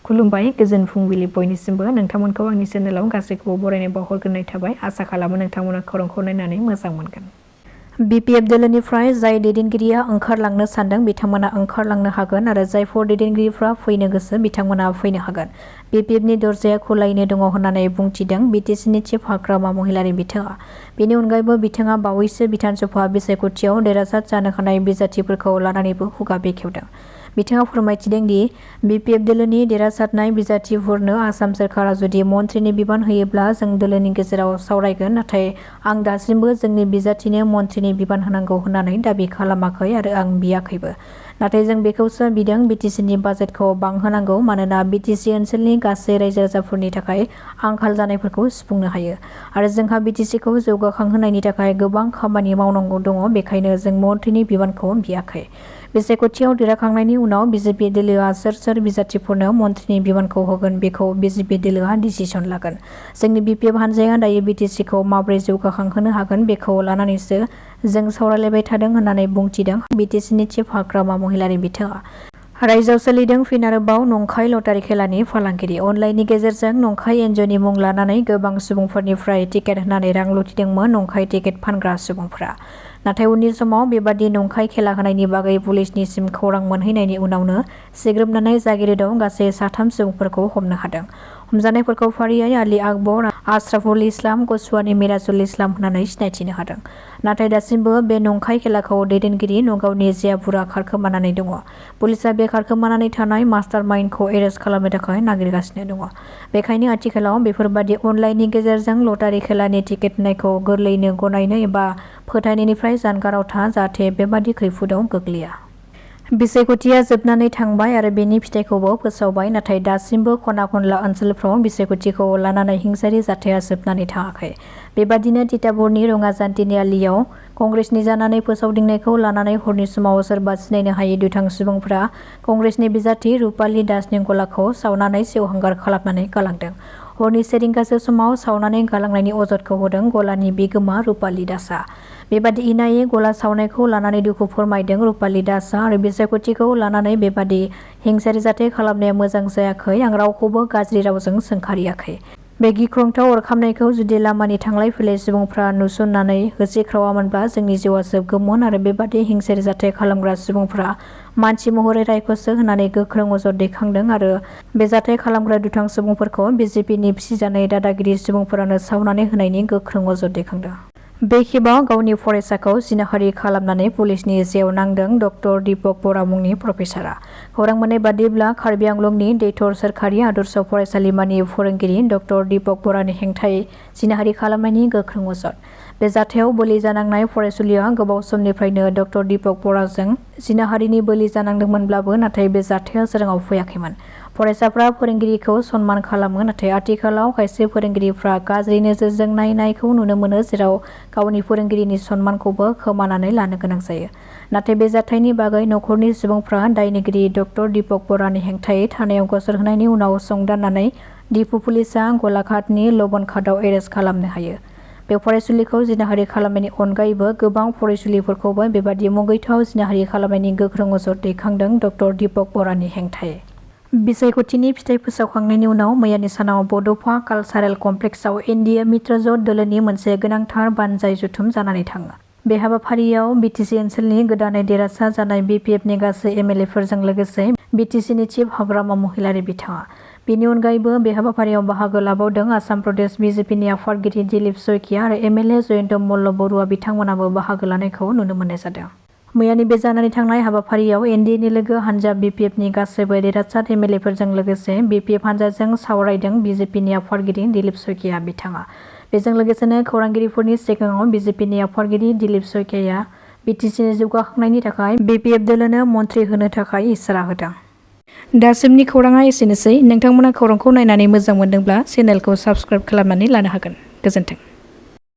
खुलुमबाय गोजोन फुंबिलि बयनिसिमबो नोंथांमोनखौ आंनि चेनेलाव गासैखौबो बरायनाय बावहरग्रोनाय थाबाय आसा खालामो नोंथांमोना खौरांखौ नायनानै मोजां मोनगोन। BPF दोलोनिफ्राय जाय दैदेनगिरिया ओंखारलांनो सानदों बिथांमोना ओंखारलांनो हागोन आरो जायफोर दैदेनगिरिफ्रा फैनो गोसो बिथांमोना फैनो हागोन। BPFनि दरजाया खुलायैनो दङ होननानै बुंथिदों BTCनि चिफ हाग्रामा महिलारी बिथाङा। बेनि अनगायैबो बिथाङा बावैसो बिधानसभा बिसायख'थियाव देरहासार जानो हानाय बिजाथिफोरखौ लानानैबो खुगा बेखेवदों। बिथाङा फोरमायथिदों दि BPF दोलोनि देरहासारनाय बिजाथिफोरनो आसाम सोरखारा जुदि मन्थ्रिनि बिबान होयोब्ला जों दोलोनि गेजेराव सावरायगोन, नाथाय आं दासिमबो जोंनि बिजाथिनो मन्थ्रिनि बिबान होनांगौ होननानै दाबि खालामाखै आरो आं बियाखैबो। नाथाय जों बेखौसो बिदों BTCनि बाजेटखौ बांहोनांगौ मानोना BTC ओनसोलनि गासै रायजो राजाफोरनि थाखाय आंखाल जानायफोरखौ सुफुंनो हायो आरो जोंहा BTCखौ जौगाखांहोनायनि थाखाय गोबां खामानि मावनांगौ दङ, बेखायनो जों मन्थ्रिनि बिबानखौ बियाखै। बिसायख'थियाव देरहाखांनायनि उनाव BJP दोलोआ सोर सोर बिजाथिफोरनो मन्थ्रिनि बिबानखौ होगोन बेखौ BJP दोलोआ डिसिसन लागोन। जोंनि BPF हान्जाया दायो BTCखौ माबोरै जौगाखांहोनो हागोन बेखौ लानानैसो जों सावरायलायबाय थादों होननानै बुंथिदों BTCनि चिफ हाग्रामा महिलारी बिथाङा। रायजोआव सोलिदों फिन आरोबाव नंखाय लटारि खेलानि फालांगिरि। अनलाइननि गेजेरजों नंखाय एनजिअनि मुं लानानै गोबां सुबुंफोरनिफ्राय टिकेट होनानै रां लुथिदोंमोन नंखाय टिकेट फानग्रा सुबुंफोरा। नाथाय उननि समाव बेबादि नंखाय खेला होनायनि बागै पुलिसनिसिम खौरां मोनहैनायनि उनावनो सिग्रोमनानै जागिरोदआव गासै 3 सुबुंफोरखौ हमनो हादों। हमजानायफोरखौ फारियै आली आकबर, आशराफुल इस्लाम, गसवानी मिराजुल इस्लाम होननानै सिनायथिनो हादों। नाथाय दासिमबो बे नंखाय खेलाखौ दैदेनगिरि नगावनि जियापुरा खारखोमानानै दङ। पुलिसआ बे खारखोमानानै थानाय मास्टार माइन्डखौ एरेस्ट खालामनो थाखाय नागिरगासिनो दङ। बेखायनो आथिखालाव बेफोरबादि अनलाइननि गेजेरजों लटारि खेलानि टिकेट होनायखौ गोरलैयैनो गनायनो एबा फोथायनायनिफ्राय जानगाराव था, जाहाथे बेबादि खैफोदाव गोग्लैया। बिसायख'थिया जोबनानै थांबाय आरो बेनि फिथाइखौबो फोसावबाय, नाथाय दासिमबो खना खनला ओनसोलफ्राव बिसायख'थिखौ लानानै हिंसायारि जाथाया जोबनानै थाङाखै। बेबादिनो तिताबरनि रङाजान्थिनि आलियाव कंग्रेसनि जानानै फोसावदिंनायखौ लानानै हरनि समाव सोरबा सिनायनो हायै दुथां सुबुंफोरा कंग्रेसनि बिजाथि रुपाली दासनि गलाखौ सावनानै सेवहांगार खालामनानै गालांदों। हरनि 1 रिंगासो समाव सावनानै गालांनायनि अजदखौ होदों गलानि बिगोमा रुपाली दासआ। बेबादि इनायै गला सावनायखौ लानानै दुखु फोरमायदों रुपाली दासआ आरो बिसायख'थिखौ लानानै बेबादि हिंसायारि जाथाय खालामनाया मोजां जायाखै, आं रावखौबो गाज्रि रावजों सोंखारियाखै। बे गिख्रंथाव अर खामनायखौ जुदि लामानि थांलाय फैलाय सुबुंफ्रा नुसननानै होसिख्रावामोनब्ला जोंनि जिउआ जोबगौमोन आरो बेबादि हिंसायारि जाथाय खालामग्रा सुबुंफ्रा मानसि महरै रायखसो होननानै गोख्रों अजद दैखांदों आरो बे जाथाय खालामग्रा दुथां सुबुंफोरखौ BJPनि फिसिजानाय दादागिरि सुबुंफोरानो सावनानै होनायनि गोख्रों अजद दैखांदों। बे खेबाव गावनि फरायसाखौ जिनाहारि खालामनानै पुलिसनि जेयाव नांदों डक्टर दीपक बरा मुंनि प्रफेसारआ। खौरां मोननाय बादिब्ला कार्बि आंलंनि दैथर सोरखारि आदर्श फरायसालिमानि फोरोंगिरि डक्टर दीपक बरानि हेंथायै जिनाहारि खालामनायनि गोख्रों अजद। बे जाथायाव बोलि जानांनाय फरायसुलिया गोबाव समनिफ्रायनो डक्टर दीपक बराजों जिनाहारिनि बोलि जानांदोंमोनब्लाबो नाथाय बे जाथाया सोराङाव फैयाखैमोन। फरायसाफ्रा फोरोंगिरिखौ सनमान खालामो, नाथाय आथिखालाव खायसे फोरोंगिरिफ्रा गाज्रि नोजोरजों नायनायखौ नुनो मोनो, जेराव गावनि फोरोंगिरिनि सनमानखौबो खोमानानै लानो गोनां जायो। नाथाय बे जाथायनि बागै नखरनि सुबुंफ्रा दायनिगिरि डक्टर दीपक बरानि हेंथायै थानायाव गसर होनायनि उनाव संदाननानै डिफु पुलिसआ गलाघाटनि लबनघाटआव एरेस्ट खालामनो हायो। बे फरायसुलिखौ जिनाहारि खालामनायनि अनगायैबो गोबां फरायसुलिफोरखौबो बेबादि मुगैथाव जिनाहारि खालामनायनि गोख्रों अजद दैखांदों डक्टर दीपक बरानि हेंथायै। बिसायख'थिनि फिथाइ फोसावखांनायनि उनाव मैयानि सानाव बड'फा कालचारेल कमप्लेक्सआव एनडिए मित्रजोट दोलोनि मोनसे गोनांथार बानजाय जथुम जानानै थाङो। बे हाबाफारियाव BTC ओनसोलनि गोदानै देरहासार जानाय BPFनि गासै MLAफोरजों लोगोसे BTCनि चिफ हाग्रामा महिलारी बिथाङा। बेनि अनगायैबो बे हाबाफारियाव बाहागो लाबावदों आसाम प्रदेश BJPनि आफादगिरि दिलीप शइकिया आरो MLA जयन्त मल्ल बरुवा बिथांमोनाबो बाहागो लानायखौ नुनो मोननाय जादों। मैयानि बे जानानै थांनाय हाबाफारियाव एनडिएनि लोगो हान्जा BPFनि गासैबो देरहासार MLAफोरजों लोगोसे BPF हान्जाजों सावरायदों BJPनि आफादगिरि दिलीप शइकिया बिथाङा। बेजों लोगोसेनो खौरांगिरिफोरनि सिगाङाव BJPनि आफादगिरि दिलीप शइकियाया BTCनि जौगाखांनायनि थाखाय BPF दोलोनो मन्थ्रि होनो थाखाय इसारा होदों। दासिमनि खौराङा एसेनोसै। नोंथांमोना खौरांखौ नायनानै मोजां मोनदोंब्ला चेनेलखौ साबस्क्राइब खालामनानै लानो हागोन। गोजोन्थों।